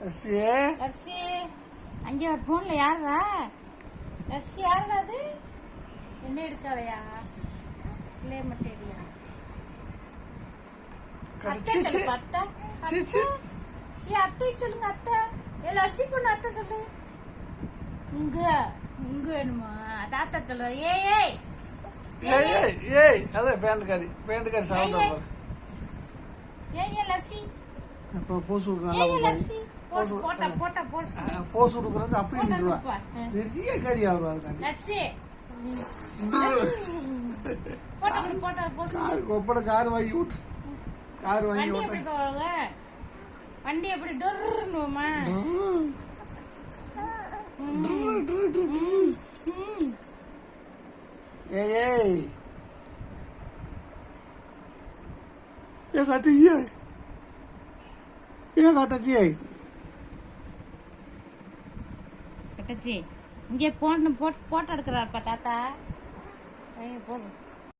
அரிசி அங்கே ஒரு ஃபோன்ல யாரா அரிசி யாருடா அது என்ன எடுக்காதையா பிள்ளை மட்டும் எடுயா அத்தை சொல்லு அத்தை அத்தை சொல்லுங்க அத்தை ஏ அரிசி பொண்ணு அத்தை சொல்லு உங்க வேணுமா தாத்தா சொல்லுவாரு ஏய் அதே பேண்டுக்காரி சவுண்ட் வரும் ஏய் அரிசி அப்ப போஸ் கொடுக்கறனால அரிசி போட்டா போஸ் கொடுக்கறது அப்படி நின்றுவா பெரிய கறி ஆகும் அதுக்காண்டி அரிசி போட்டா போஸ் கொப்பட கார் வாங்கி விட்டு வண்டி எப்படி டொர்னுமா ஏய் ये काटी கட்டச்சி இங்கே போட்டோ எடுக்கிறாருப்பா தாத்தா போதும்